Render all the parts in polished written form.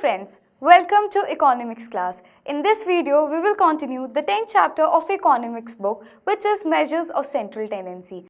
friends, welcome to economics class. In this video, we will continue the 10th chapter of economics book, which is measures of central tendency.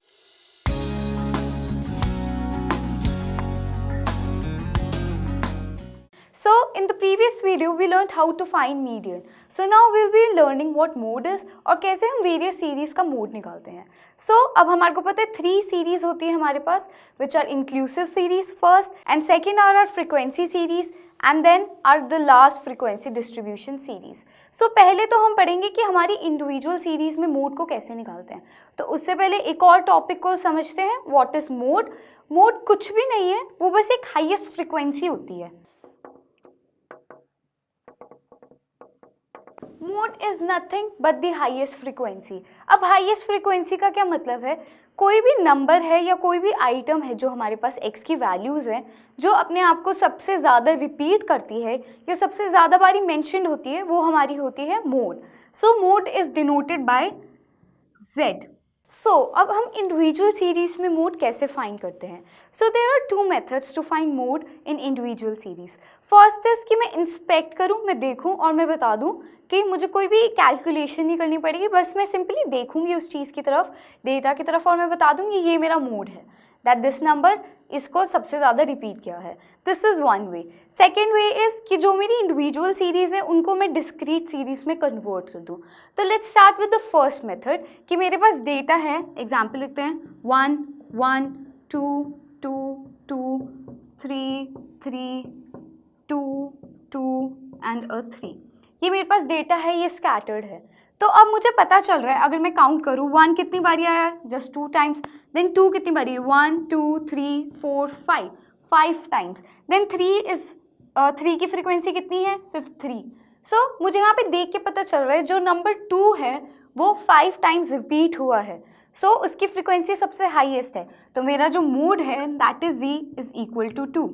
So in the previous video, we learned how to find median. So now we will be learning what mode is और कैसे हम various series का mode निकालते हैं. So अब हमारे को पता है 3 series होती है हमारे पास, which are inclusive series first and second are our frequency series and then are the last frequency distribution series. So पहले तो हम पढ़ेंगे कि हमारी individual series में mode को कैसे निकालते हैं. तो उससे पहले एक और topic को समझते हैं. What is mode? Mode कुछ भी नहीं है, वो बस एक highest frequency होती है. Mode is nothing but the highest frequency. अब हाईएस्ट फ्रीक्वेंसी का क्या मतलब है? कोई भी नंबर है या कोई भी आइटम है जो हमारे पास एक्स की वैल्यूज़ हैं, जो अपने आप को सबसे ज़्यादा रिपीट करती है या सबसे ज़्यादा बारी मेंशन्ड होती है, वो हमारी होती है mode. So mode is denoted by Z. So अब हम इंडिविजुअल सीरीज़ में मोड कैसे फाइंड करते हैं? So there are 2 methods to find mode in individual series. First is कि मैं इंस्पेक्ट करूँ, मैं देखूँ और मैं बता दूँ कि मुझे कोई भी कैलकुलेशन नहीं करनी पड़ेगी, बस मैं सिंपली देखूँगी उस चीज़ की तरफ, डेटा की तरफ, और मैं बता दूँगी ये मेरा मोड है, दैट दिस नंबर इसको सबसे ज़्यादा रिपीट किया है. This is one way. Second way is कि जो मेरी इंडिविजुअल सीरीज़ है उनको मैं डिस्क्रीट सीरीज़ में कन्वर्ट कर दूँ. तो let's start with the first method कि मेरे पास डेटा है, एग्जाम्पल लिखते हैं 1 1 2 2 2 3 3 2 2 एंड 3. ये मेरे पास डेटा है, ये स्कैटर्ड है. तो अब मुझे पता चल रहा है, अगर मैं काउंट करूँ 1 कितनी बारी आया है, जस्ट 2 टाइम्स. देन 2 कितनी बारी है, 1 2 3 4 5 टाइम्स. देन 3 की फ्रीक्वेंसी कितनी है, सिर्फ 3. सो मुझे यहाँ पे देख के पता चल रहा है जो नंबर 2 है वो 5 टाइम्स रिपीट हुआ है. सो उसकी फ्रीक्वेंसी सबसे हाईएस्ट है. तो मेरा जो मोड है that is z is equal to 2.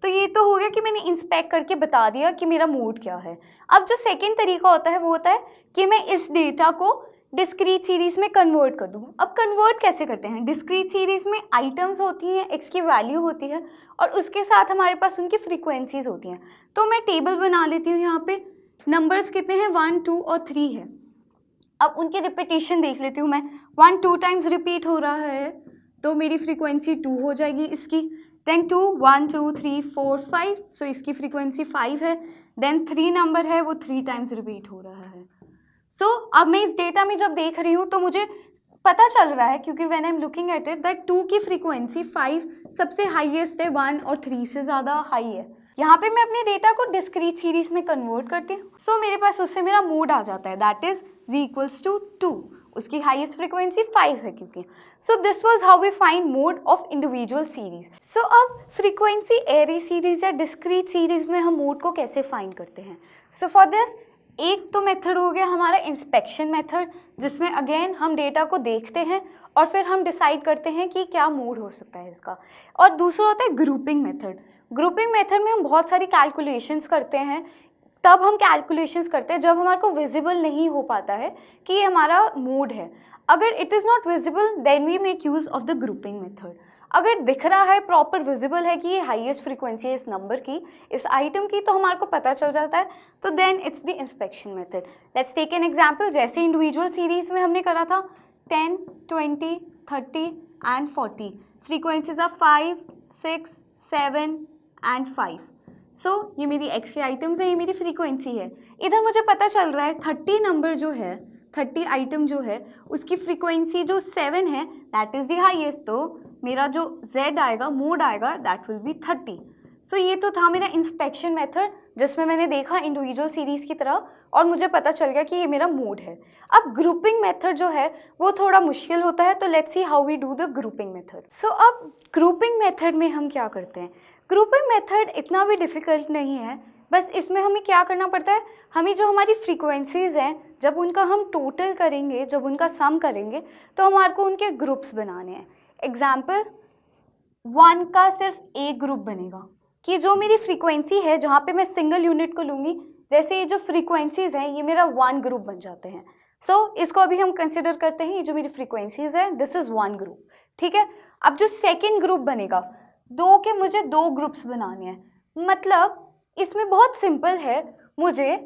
तो ये तो हो गया कि मैंने इंस्पेक्ट करके बता दिया कि मेरा मोड क्या है. अब जो सेकंड तरीका होता है वो होता है कि मैं इस डेटा को डिस्क्रीट सीरीज़ में कन्वर्ट कर दूँ. अब कन्वर्ट कैसे करते हैं? डिस्क्रीट सीरीज़ में आइटम्स होती हैं, एक्स की वैल्यू होती है और उसके साथ हमारे पास उनकी फ्रीक्वेंसीज होती हैं. तो मैं टेबल बना लेती हूँ. यहाँ पे नंबर्स कितने हैं, 1 2 और 3 है. अब उनकी रिपीटेशन देख लेती हूँ मैं. 1 2 टाइम्स रिपीट हो रहा है तो मेरी फ्रीक्वेंसी 2 हो जाएगी इसकी. देन 2 1 2 3 4 5, सो इसकी फ्रीक्वेंसी 5 है. देन 3 नंबर है वो 3 टाइम्स रिपीट हो रहा है. सो अब मैं इस डेटा में जब देख रही हूँ तो मुझे पता चल रहा है, क्योंकि when I am looking at it, that 2 की फ्रीक्वेंसी 5 सबसे हाईएस्ट है, 1 और 3 से ज़्यादा हाई है. यहाँ पे मैं अपने डेटा को डिस्क्रीट सीरीज में कन्वर्ट करती हूँ. सो मेरे पास उससे मेरा मोड आ जाता है, that is z equals to 2. उसकी हाईएस्ट फ्रीक्वेंसी 5 है क्योंकि. So this was how we find mode of individual series. So अब फ्रीक्वेंसी एरे सीरीज या डिस्क्रीट सीरीज में हम मोड को कैसे फाइंड करते हैं? सो फॉर दिस एक तो मेथड हो गया हमारा इंस्पेक्शन मेथड, जिसमें अगेन हम डेटा को देखते हैं और फिर हम डिसाइड करते हैं कि क्या मोड हो सकता है इसका. और दूसरा होता है ग्रुपिंग मेथड. ग्रुपिंग मेथड में हम बहुत सारी कैलकुलेशंस करते हैं. तब हम कैलकुलेशंस करते हैं जब हमारे को विजिबल नहीं हो पाता है कि ये हमारा मोड है. अगर it is not visible then we make use of the grouping method. अगर दिख रहा है, प्रॉपर विजिबल है कि ये हाईएस्ट फ्रीक्वेंसी है इस नंबर की, इस आइटम की, तो हमारे को पता चल जाता है. तो then it's the inspection method. Let's take an example. जैसे इंडिविजुअल सीरीज में हमने करा था 10 20 30 and 40. Frequencies of 5 6 7 and 5. So ये मेरी एक्स के आइटम्स है, ये मेरी फ्रीक्वेंसी है. इधर मुझे पता चल रहा है 30 नंबर जो है, 30 आइटम जो है, उसकी फ्रीक्वेंसी जो 7 है दैट इज़ द हाईएस्ट. तो मेरा जो z आएगा, मोड आएगा, दैट विल बी 30. सो ये तो था मेरा इंस्पेक्शन मेथड, जिसमें मैंने देखा इंडिविजुअल सीरीज़ की तरह और मुझे पता चल गया कि ये मेरा मोड है. अब ग्रुपिंग मेथड जो है वो थोड़ा मुश्किल होता है, तो let's see how we do the grouping method. So अब ग्रुपिंग मेथड में हम क्या करते हैं? ग्रुपिंग मेथड इतना भी डिफ़िकल्ट नहीं है. बस इसमें हमें क्या करना पड़ता है, हमें जो हमारी फ्रीक्वेंसीज़ हैं जब उनका हम टोटल करेंगे, जब उनका सम करेंगे, तो हमारे को उनके ग्रुप्स बनाने हैं. एग्जाम्पल 1 का सिर्फ एक ग्रुप बनेगा कि जो मेरी फ्रीक्वेंसी है, जहाँ पे मैं सिंगल यूनिट को लूँगी, जैसे ये जो फ्रीक्वेंसीज़ हैं ये मेरा 1 ग्रुप बन जाते हैं. सो इसको अभी हम कंसिडर करते हैं, ये जो मेरी फ्रीक्वेंसीज़ है दिस इज़ 1 ग्रुप. ठीक है. अब जो सेकेंड ग्रुप बनेगा, 2 के मुझे 2 ग्रुप्स बनाने हैं. मतलब इसमें बहुत सिंपल है, मुझे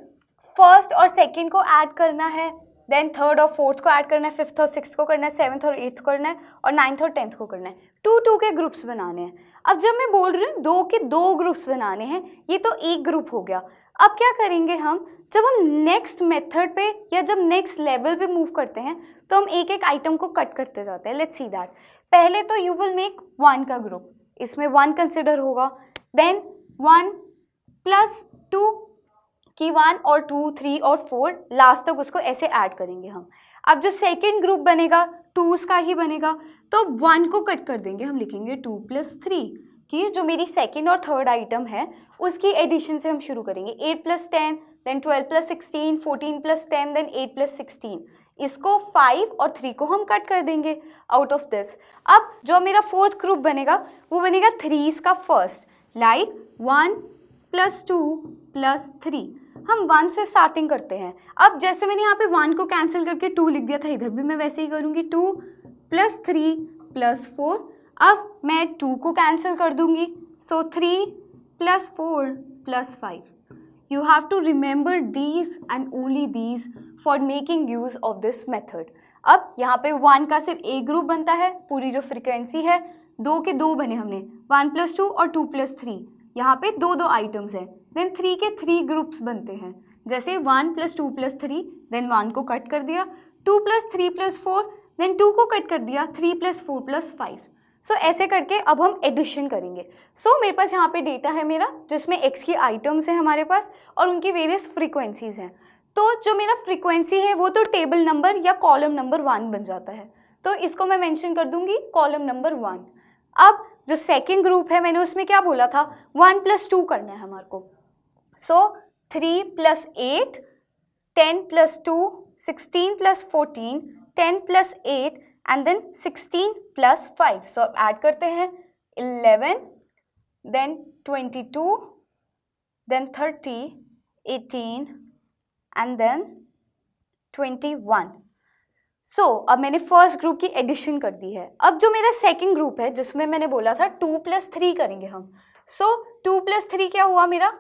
फर्स्ट और सेकंड को ऐड करना है, देन थर्ड और फोर्थ को ऐड करना है, फिफ्थ और सिक्स्थ को करना है, सेवन्थ और एट्थ को करना है, और नाइन्थ और टेंथ को करना है। 2-2 के ग्रुप्स बनाने हैं। अब जब मैं बोल रही हूँ 2 के 2 ग्रुप्स बनाने हैं, ये तो एक ग्रुप हो गया। अब क्या करेंगे हम, जब हम नेक्स्ट मेथड पे या जब नेक्स्ट लेवल पे मूव करते हैं तो हम एक एक आइटम को कट करते जाते हैं। Let's see that. पहले तो यू विल मेक 1 का ग्रुप, इसमें 1 कंसिडर होगा, देन 1 प्लस 2 की 1 और 2, 3 और 4 लास्ट तक उसको ऐसे ऐड करेंगे हम। अब जो सेकेंड ग्रुप बनेगा 2s का ही बनेगा, तो 1 को कट कर देंगे, हम लिखेंगे 2 + 3 कि जो मेरी सेकेंड और थर्ड आइटम है उसकी एडिशन से हम शुरू करेंगे। 8 + 10, देन 12 + 16, 14 + 10, देन 8 + 16। इसको 5 और 3 को हम कट कर देंगे आउट ऑफ दिस। अब जो मेरा फोर्थ ग्रुप बनेगा वो बनेगा 3s का फर्स्ट, लाइक 1 + 2 + 3। हम 1 से स्टार्टिंग करते हैं। अब जैसे मैंने यहाँ पे 1 को कैंसिल करके 2 लिख दिया था, इधर भी मैं वैसे ही करूँगी, 2 + 3 + 4। अब मैं 2 को कैंसिल कर दूँगी, सो 3 + 4 + 5। You have to remember these and only these for making use of this method. अब यहाँ पे 1 का सिर्फ एक ग्रुप बनता है, पूरी जो फ्रीक्वेंसी है 2 के 2 बने हमने, 1 + 2 और 2 + 3, यहाँ पे 2-2 आइटम्स हैं। देन 3 के 3 ग्रुप्स बनते हैं, जैसे 1 + 2 + 3, देन 1 को कट कर दिया, 2 + 3 + 4, देन 2 को कट कर दिया, 3 + 4 + 5। सो ऐसे करके अब हम एडिशन करेंगे। सो मेरे पास यहाँ पे डेटा है मेरा, जिसमें x की आइटम्स हैं हमारे पास और उनकी वेरियस फ्रीक्वेंसीज हैं। तो जो मेरा फ्रीक्वेंसी है वो तो टेबल नंबर या कॉलम नंबर 1 बन जाता है, तो इसको मैं मेंशन कर दूंगी कॉलम नंबर 1। अब जो सेकेंड ग्रुप है मैंने उसमें क्या बोला था, 1 + 2 करना है हमारे को। सो 3 + 8, 10 + 2, 16 + 14, 10 + 8 and then 16 + 5. So अब ऐड करते हैं 11, then 22, then 30, 18 and then 21. So अब मैंने फर्स्ट ग्रुप की एडिशन कर दी है। अब जो मेरा सेकंड ग्रुप है जिसमें मैंने बोला था 2 + 3 करेंगे हम। सो 2 + 3 क्या हुआ मेरा,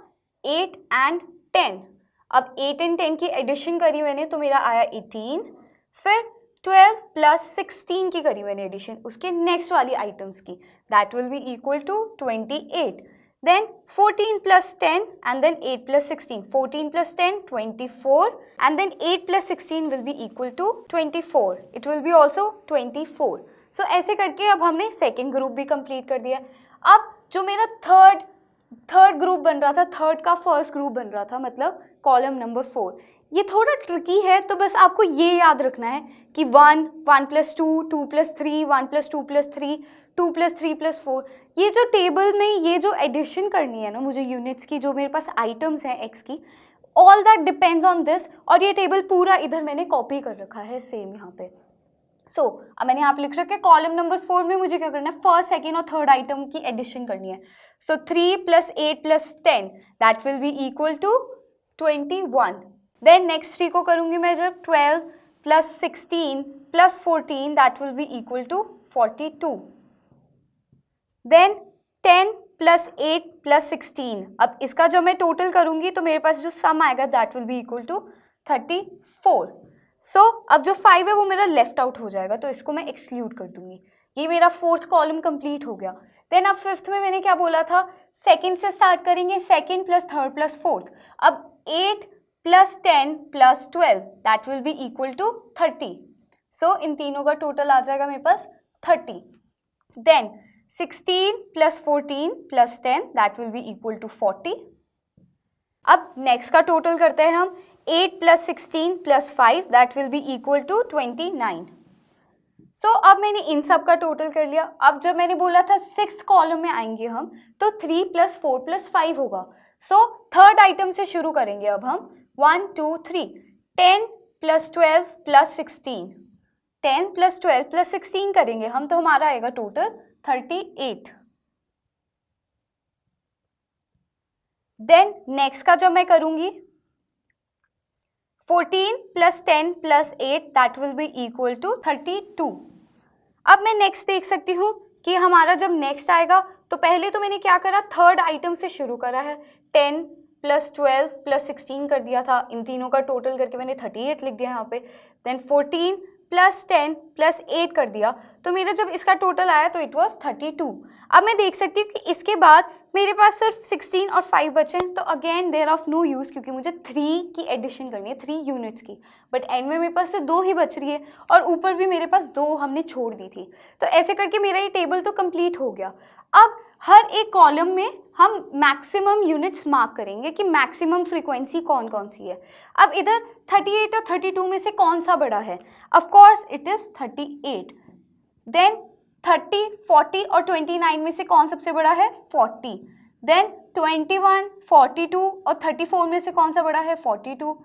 8 and 10। अब 8 and 10 की एडिशन करी मैंने तो मेरा आया 18। फिर 12 + 16 की करी मैंने एडिशन उसके नेक्स्ट वाली आइटम्स की, that will be equal to 28। Then 14 + 10 and then 8 + 16, 14 + 10 24 and then 8 + 16 will be equal to 24, it will be also 24। So ऐसे करके अब हमने सेकेंड ग्रुप भी कंप्लीट कर दिया। अब जो मेरा थर्ड ग्रुप बन रहा था, थर्ड का फर्स्ट ग्रुप बन रहा था, मतलब कॉलम नंबर 4, ये थोड़ा ट्रिकी है, तो बस आपको ये याद रखना है कि 1 + 2, 2 + 3, 1 + 2 + 3, 2 + 3 + 4। ये जो टेबल में ये जो एडिशन करनी है ना मुझे यूनिट्स की, जो मेरे पास आइटम्स हैं एक्स की, all that depends on this. और ये टेबल पूरा इधर मैंने कॉपी कर रखा है सेम यहाँ पे। सो अब मैंने यहाँ पे लिख रखा है कॉलम नंबर 4 में मुझे क्या करना है, फर्स्ट सेकेंड और थर्ड आइटम की एडिशन करनी है। So 3 + 8 + 10 that will be equal to 21। Then next 3 को करूँगी मैं जब, 12 + 16 + 14 that will be equal to 42। Then 10 + 8 + 16, अब इसका जो मैं टोटल करूँगी तो मेरे पास जो सम आएगा that will be equal to 34। So अब जो 5 है वो मेरा लेफ्ट आउट हो जाएगा, तो इसको मैं एक्सक्लूड कर दूंगी। ये मेरा फोर्थ कॉलम कंप्लीट हो गया। देन अब फिफ्थ में मैंने क्या बोला था, सेकंड से स्टार्ट करेंगे, सेकंड + थर्ड + फोर्थ। अब 8 + 10 + 12 that will be equal to 30। So इन तीनों का टोटल आ जाएगा मेरे पास 30। Then 16 + 14 + 10 that will be equal to 40। अब नेक्स्ट का टोटल करते हैं हम, 8 + 16 + 5 that will be equal to 29। So अब मैंने इन सब का टोटल कर लिया। अब जब मैंने बोला था सिक्स्थ कॉलम में आएंगे हम, तो 3 + 4 + 5 होगा। सो थर्ड आइटम से शुरू करेंगे अब हम, 1 2 3, 10 + 12 + 16, 10 + 12 + 16 करेंगे हम, तो हमारा आएगा टोटल 38। देन नेक्स्ट का जब मैं करूंगी, 14 + 10 + 8 that will be equal to 32। अब मैं नेक्स्ट देख सकती हूँ कि हमारा जब नेक्स्ट आएगा, तो पहले तो मैंने क्या करा, थर्ड आइटम से शुरू करा है, 10 प्लस 12 प्लस 16 कर दिया था, इन तीनों का टोटल करके मैंने 38 लिख दिया यहाँ पे। देन 14 प्लस 10 प्लस 8 कर दिया, तो मेरा जब इसका टोटल आया तो इट वाज 32। अब मैं देख सकती हूँ कि इसके बाद मेरे पास सिर्फ 16 और 5 बचे हैं, तो again they're of no use, क्योंकि मुझे 3 की एडिशन करनी है, 3 यूनिट्स की। बट एंड में मेरे पास से 2 ही बच रही है और ऊपर भी मेरे पास 2 हमने छोड़ दी थी। तो ऐसे करके मेरा ये टेबल तो कंप्लीट हो गया। अब हर एक कॉलम में हम मैक्सिमम यूनिट्स मार्क करेंगे कि मैक्सिमम फ्रीक्वेंसी कौन कौन सी है। अब इधर 38 और 32 में से कौन सा बड़ा है? Of course it is 38। Then 30, 40 और 29 में से कौन सबसे बड़ा है? 40। देन 21, 42 और 34 में से कौन सा बड़ा है? 42।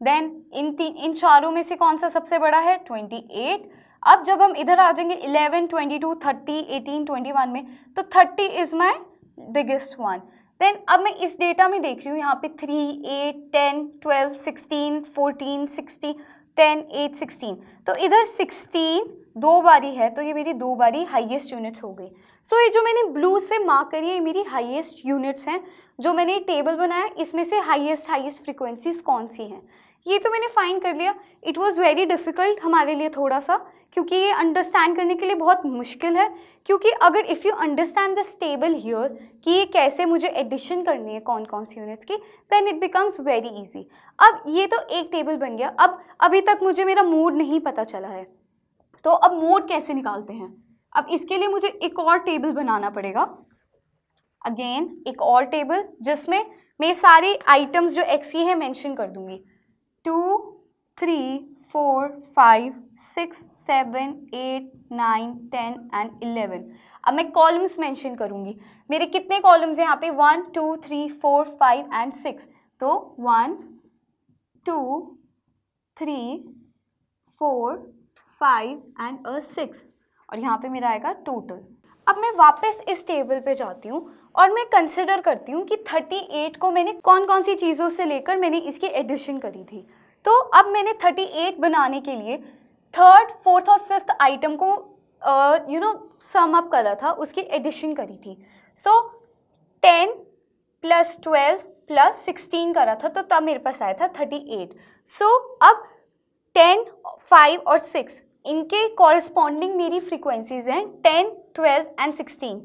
देन इन चारों में से कौन सा सबसे बड़ा है? 28। अब जब हम इधर आ जाएंगे 11, 22, 30, 18, 21 में, तो 30 is my biggest one. Then अब मैं इस डेटा में देख रही हूँ यहाँ पे 3, 8, 10, 12, 16, 14, 16, 10, 8, 16, तो इधर 16 2 बारी है, तो ये मेरी 2 बारी हाईएस्ट यूनिट्स हो गई। सो ये जो मैंने ब्लू से मार्क करी है ये मेरी हाईएस्ट यूनिट्स हैं। जो मैंने टेबल बनाया इसमें से हाईएस्ट फ्रीक्वेंसीज कौन सी हैं ये तो मैंने फाइंड कर लिया। इट वाज वेरी डिफ़िकल्ट हमारे लिए थोड़ा सा, क्योंकि ये अंडरस्टैंड करने के लिए बहुत मुश्किल है, क्योंकि अगर if you understand this table here कि ये कैसे मुझे एडिशन करनी है कौन कौन सी यूनिट्स की, then it becomes very easy. अब ये तो एक टेबल बन गया। अब अभी तक मुझे मेरा मोड नहीं पता चला है, तो अब मोड कैसे निकालते हैं? अब इसके लिए मुझे एक और टेबल बनाना पड़ेगा, अगेन एक और टेबल जिसमें मैं सारे आइटम्स जो एक्स की है मेंशन कर दूंगी। 2, 3, 4, 5, 6, 7, 8, 9, 10 एंड 11। अब मैं कॉलम्स मेंशन करूंगी। मेरे कितने कॉलम्स हैं यहाँ पे? 1, 2, 3, 4, 5 एंड 6। तो 1, 2, 3, 4, 5 एंड 6, और यहाँ पे मेरा आएगा टोटल। अब मैं वापस इस टेबल पे जाती हूँ और मैं कंसिडर करती हूँ कि 38 को मैंने कौन कौन सी चीज़ों से लेकर मैंने इसकी एडिशन करी थी। तो अब मैंने 38 बनाने के लिए थर्ड, फोर्थ और फिफ्थ आइटम को सम अप करा था, उसकी एडिशन करी थी। सो 10 प्लस 12 प्लस 16 करा था, तो तब मेरे पास आया था 38। सो अब 10, 5 और 6 इनके कॉरस्पॉन्डिंग मेरी फ्रीक्वेंसीज हैं 10, 12 एंड 16।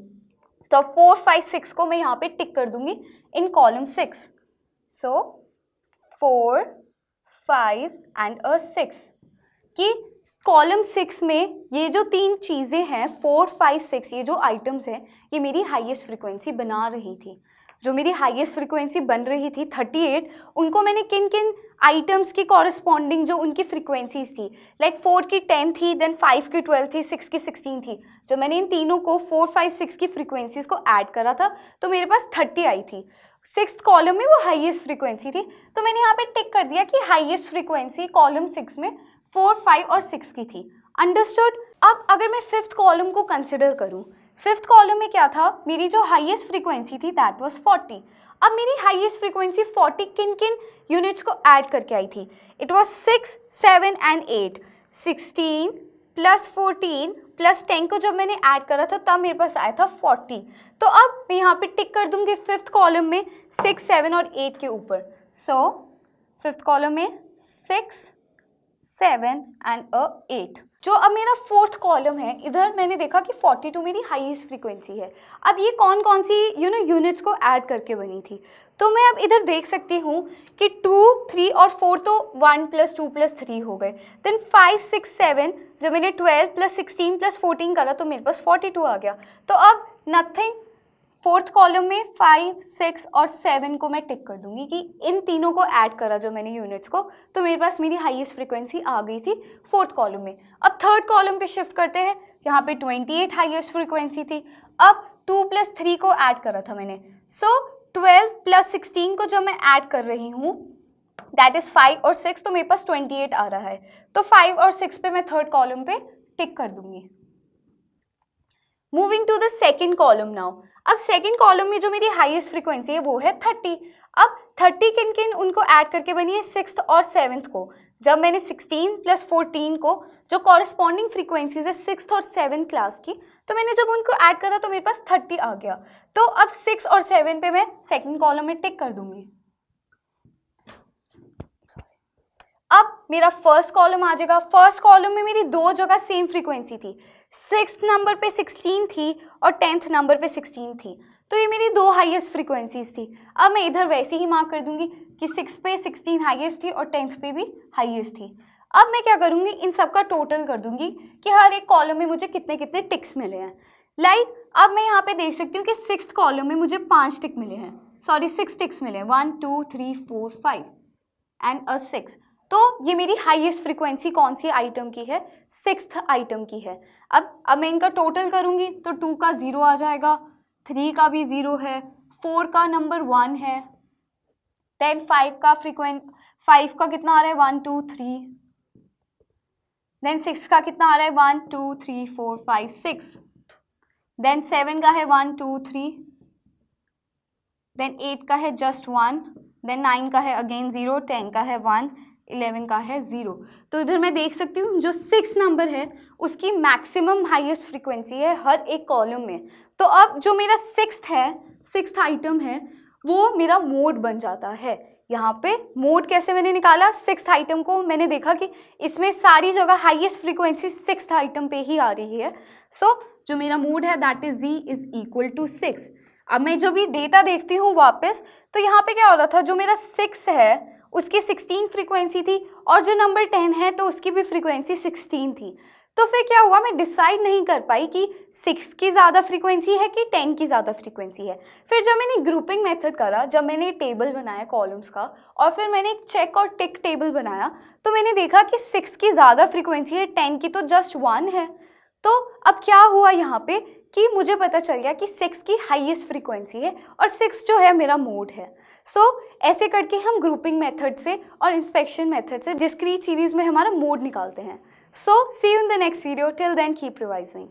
तो 4, 5, 6 को मैं यहाँ पे टिक कर दूंगी इन कॉलम 6। सो 4, 5 एंड 6 कि कॉलम 6 में ये जो 3 चीज़ें हैं 4, 5, 6, ये जो आइटम्स हैं ये मेरी हाईएस्ट फ्रीक्वेंसी बना रही थी। जो मेरी हाईएस्ट फ्रीक्वेंसी बन रही थी 38, उनको मैंने किन किन आइटम्स की कॉरस्पॉन्डिंग जो उनकी फ्रीक्वेंसीज थी, लाइक 4 की 10 थी, देन 5 की 12 थी, 6 की 16 थी। जब मैंने इन तीनों को 4, 5, 6 की फ्रीक्वेंसीज को ऐड करा था तो मेरे पास 30 आई थी। 6th कॉलम में वो हाईएस्ट फ्रीक्वेंसी थी, तो मैंने यहाँ पे टिक कर दिया कि हाईएस्ट फ्रीक्वेंसी कॉलम 6 में 4, 5 और 6 की थी। अंडरस्टूड। अब अगर मैं 5th कॉलम को कंसिडर करूँ, 5th कॉलम में क्या था? मेरी जो हाईएस्ट फ्रीक्वेंसी थी दैट वाज 40। अब मेरी हाईएस्ट फ्रीक्वेंसी 40 किन किन यूनिट्स को ऐड करके आई थी? It was 6, 7 and 8। 16 plus 14 plus 10 को जब मैंने ऐड करा था तब मेरे पास आया था 40। तो अब मैं यहाँ पे टिक कर दूंगी 5th कॉलम में 6, 7 और 8 के ऊपर। सो 5th कॉलम में 6, 7 एंड 8। जो अब मेरा 4th कॉलम है, इधर मैंने देखा कि 42 मेरी हाईएस्ट फ्रीक्वेंसी है। अब ये कौन कौन सी यूनिट्स को ऐड करके बनी थी? तो मैं अब इधर देख सकती हूँ कि 2, 3 और 4 तो 1 प्लस 2 प्लस 3 हो गए। देन 5, 6, 7 जब मैंने 12 प्लस 16 प्लस 14 करा तो मेरे पास 42 आ गया। तो अब नथिंग, 4th कॉलम में 5, 6 और 7 को मैं टिक कर दूंगी कि इन तीनों को ऐड करा जो मैंने यूनिट्स को, तो मेरे पास मेरी हाईएस्ट फ्रीक्वेंसी आ गई थी 4th कॉलम में। अब 3rd कॉलम पे शिफ्ट करते हैं। यहाँ पे 28 हाईएस्ट फ्रीक्वेंसी थी। अब 2 प्लस 3 को ऐड करा था मैंने। सो 12 प्लस 16 को जब मैं ऐड कर रही हूँ दैट इज़ 5 और 6, तो मेरे पास 28 आ रहा है। तो 5 और 6 पे मैं 3rd कॉलम पे टिक कर दूंगी। Moving to the 2nd column now. अब 2nd कॉलम में जो मेरी हाईएस्ट फ्रीक्वेंसी है वो है 30। अब 30 किन किन उनको ऐड करके बनी है? 6th और 7th को। जब मैंने 16 प्लस 14 को जो कॉरस्पॉन्डिंग फ्रीक्वेंसीज है 6th और 7th क्लास की, तो मैंने जब उनको ऐड करा तो मेरे पास 30 आ गया। तो अब 6 और 7 पे मैं 2nd कॉलम में टिक कर दूंगी। मेरा फर्स्ट कॉलम आ जाएगा। फर्स्ट कॉलम में मेरी दो जगह सेम फ्रीक्वेंसी थी, 6th नंबर पे 16 थी और 10th नंबर पे 16 थी, तो ये मेरी दो हाईएस्ट फ्रीक्वेंसीज थी। अब मैं इधर वैसे ही मार्क कर दूंगी कि 6 पे 16 हाईएस्ट थी और 10th पे भी हाईएस्ट थी। अब मैं क्या करूंगी, इन सब का टोटल कर दूंगी कि हर एक कॉलम में मुझे कितने कितने टिक्स मिले हैं। अब मैं यहाँ पे देख सकती हूँ कि 6th कॉलम में मुझे 5 टिक मिले हैं, सॉरी 6 टिक्स मिले हैं, 1 2 3 4 5 एंड 6। तो ये मेरी हाईएस्ट फ्रीक्वेंसी कौन सी आइटम की है, 6th आइटम की है। अब मैं इनका टोटल करूँगी तो 2 का 0 आ जाएगा, 3 का भी 0 है, 4 का नंबर 1 है, देन 5 का कितना आ रहा है 1 2 3, देन 6 का कितना आ रहा है 1 2 3 4 5 6, देन 7 का है 1 2 3, देन 8 का है जस्ट 1, देन 9 का है अगेन 0, 10 का है 1, 11 का है 0। तो इधर मैं देख सकती हूँ जो 6 नंबर है उसकी मैक्सिमम हाईएस्ट फ्रीक्वेंसी है हर एक कॉलम में। तो अब जो मेरा 6th आइटम है वो मेरा मोड बन जाता है। यहाँ पे मोड कैसे मैंने निकाला, 6th आइटम को मैंने देखा कि इसमें सारी जगह हाईएस्ट फ्रीक्वेंसी 6th आइटम पे ही आ रही है। सो जो मेरा मोड है that is Z is equal to 6। अब मैं जब ये डेटा देखती हूँ वापस, तो यहाँ पे क्या हो रहा था, जो मेरा 6 है उसकी 16 फ्रीक्वेंसी थी और जो नंबर 10 है तो उसकी भी फ्रीक्वेंसी 16 थी। तो फिर क्या हुआ, मैं डिसाइड नहीं कर पाई कि 6 की ज़्यादा फ्रीक्वेंसी है कि 10 की ज़्यादा फ्रीक्वेंसी है। फिर जब मैंने ग्रुपिंग मेथड करा, जब मैंने टेबल बनाया कॉलम्स का और फिर मैंने एक चेक और टिक टेबल बनाया, तो मैंने देखा कि 6 की ज़्यादा फ्रीक्वेंसी है, 10 की तो जस्ट 1 है। तो अब क्या हुआ यहाँ पे कि मुझे पता चल गया कि 6 की हाईएस्ट फ्रीक्वेंसी है और 6 जो है मेरा मोड है। ऐसे करके हम ग्रुपिंग मेथड से और इंस्पेक्शन मेथड से डिस्क्रीट सीरीज में हमारा मोड निकालते हैं। See you in the next video, till then keep revising.